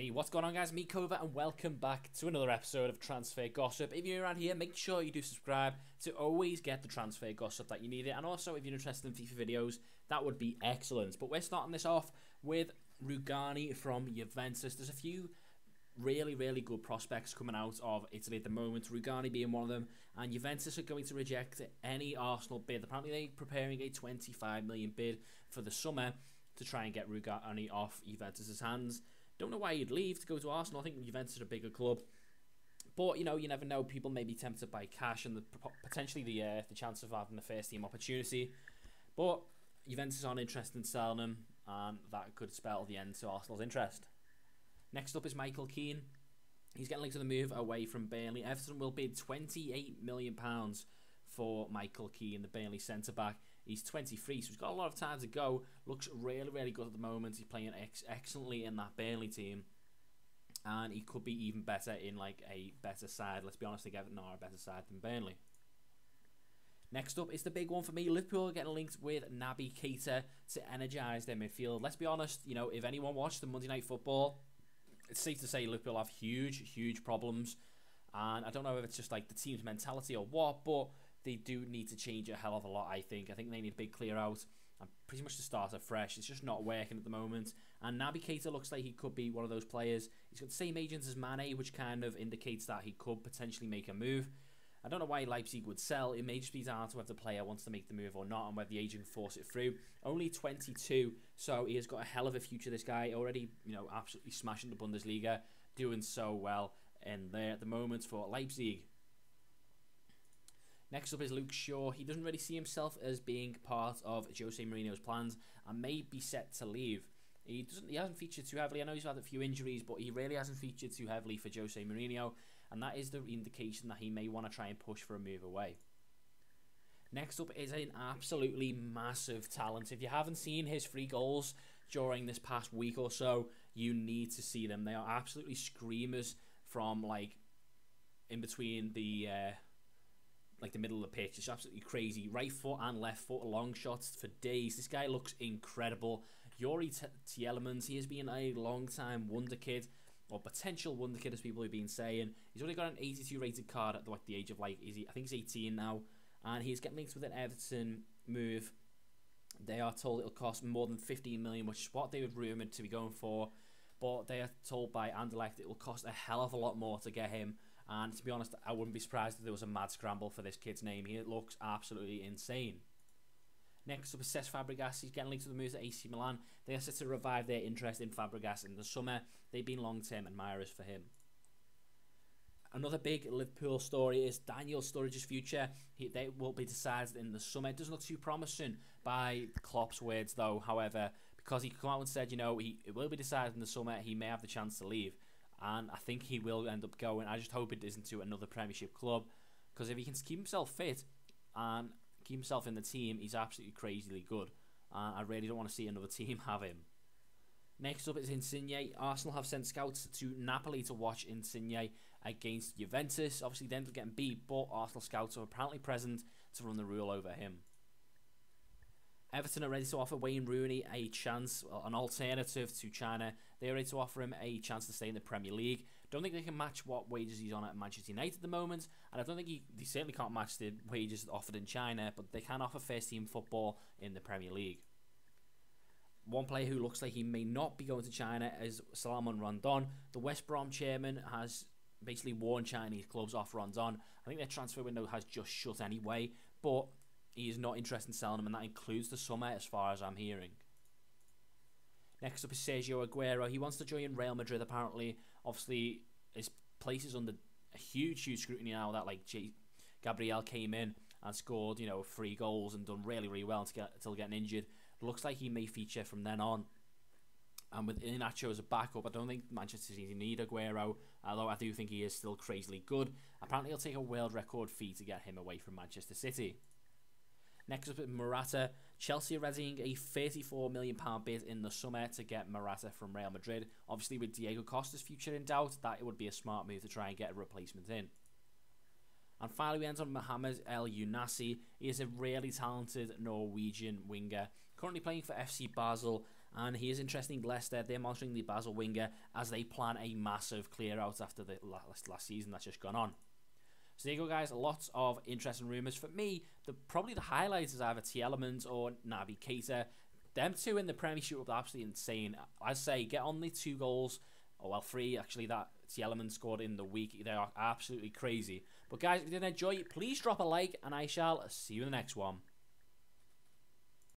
Hey, what's going on, guys? Me, Kova, and welcome back to another episode of Transfer Gossip. If you're around here, make sure you do subscribe to always get the transfer gossip that you need it. And also, if you're interested in FIFA videos, that would be excellent. But we're starting this off with Rugani from Juventus. There's a few really good prospects coming out of Italy at the moment, Rugani being one of them, and Juventus are going to reject any Arsenal bid. Apparently they're preparing a 25 million bid for the summer to try and get Rugani off Juventus's hands. Don't know why he'd leave to go to Arsenal. I think Juventus are a bigger club, but you know, you never know. People may be tempted by cash and potentially the chance of having a first team opportunity. But Juventus aren't interested in selling him, and that could spell the end to Arsenal's interest. Next up is Michael Keane. He's getting linked to the move away from Burnley. Everton will bid £28 million for Michael Keane, the Burnley centre-back. He's 23, so he's got a lot of time to go. Looks really good at the moment. He's playing excellently in that Burnley team. And he could be even better in like a better side. Let's be honest, Everton are a better side than Burnley. Next up is the big one for me. Liverpool are getting linked with Naby Keita to energise their midfield. Let's be honest, you know, if anyone watched the Monday Night Football, it's safe to say Liverpool have huge problems. And I don't know if it's just like the team's mentality or what, but they do need to change a hell of a lot, I think. I think they need a big clear out and pretty much to start afresh. It's just not working at the moment. And Naby Keita looks like he could be one of those players. He's got the same agents as Mane, which kind of indicates that he could potentially make a move. I don't know why Leipzig would sell. It may just be down to whether the player wants to make the move or not, and whether the agent force it through. Only 22, so he has got a hell of a future, this guy. Already, you know, absolutely smashing the Bundesliga, doing so well in there at the moment for Leipzig. Next up is Luke Shaw. He doesn't really see himself as being part of Jose Mourinho's plans and may be set to leave. He hasn't featured too heavily. I know he's had a few injuries, but he really hasn't featured too heavily for Jose Mourinho, and that is the indication that he may want to try and push for a move away. Next up is an absolutely massive talent. If you haven't seen his 3 goals during this past week or so, you need to see them. They are absolutely screamers from like in between the like the middle of the pitch. It's absolutely crazy. Right foot and left foot long shots for days. This guy looks incredible. Yuri Tielemans, he has been a long time wonder kid, or potential wonder kid as people have been saying. He's only got an 82 rated card at the age of like, I think he's 18 now, and he's getting linked with an Everton move. They are told it'll cost more than 15 million, which is what they were rumoured to be going for, but they are told by Anderlecht it will cost a hell of a lot more to get him. And to be honest, I wouldn't be surprised if there was a mad scramble for this kid's name. He looks absolutely insane. Next up is Cesc Fabregas. He's getting linked to the moves at AC Milan. They are set to revive their interest in Fabregas in the summer. They've been long-term admirers for him. Another big Liverpool story is Daniel Sturridge's future. They will be decided in the summer. It doesn't look too promising by Klopp's words, though. However, because he came out and said, you know, it will be decided in the summer, he may have the chance to leave. And I think he will end up going. I just hope it isn't to another Premiership club, because if he can keep himself fit and keep himself in the team, he's absolutely crazily good. I really don't want to see another team have him. Next up is Insigne. Arsenal have sent scouts to Napoli to watch Insigne against Juventus. Obviously, they ended up getting beat, but Arsenal scouts are apparently present to run the rule over him. Everton are ready to offer Wayne Rooney a chance, an alternative to China. They are ready to offer him a chance to stay in the Premier League. Don't think they can match what wages he's on at Manchester United at the moment, and I don't think they certainly can't match the wages offered in China, but they can offer first-team football in the Premier League. One player who looks like he may not be going to China is Salomon Rondon. The West Brom chairman has basically warned Chinese clubs off Rondon. I think their transfer window has just shut anyway, but he is not interested in selling him, and that includes the summer as far as I'm hearing. Next up is Sergio Aguero. He wants to join Real Madrid apparently. Obviously, his place is under a huge scrutiny now that like Gabriel came in and scored, you know, 3 goals and done really well until getting injured. Looks like he may feature from then on. And with Iheanacho as a backup, I don't think Manchester City need Aguero, although I do think he is still crazily good. Apparently, he'll take a world record fee to get him away from Manchester City. Next up is Morata. Chelsea are readying a £34 million bid in the summer to get Morata from Real Madrid. Obviously, with Diego Costa's future in doubt, that it would be a smart move to try and get a replacement in. And finally, we end on Mohamed El Younasi. He is a really talented Norwegian winger, currently playing for FC Basel, And he is interesting. Leicester, they're monitoring the Basel winger as they plan a massive clear out after the last season that's just gone on. So there you go, guys. Lots of interesting rumours. For me, probably the highlights is either T-Elements or Naby Keita. Them two in the Premiership were absolutely insane. I say, get on the 2 goals, or well, 3 actually, that T-Elements scored in the week. They are absolutely crazy. But guys, if you did enjoy, please drop a like, and I shall see you in the next one.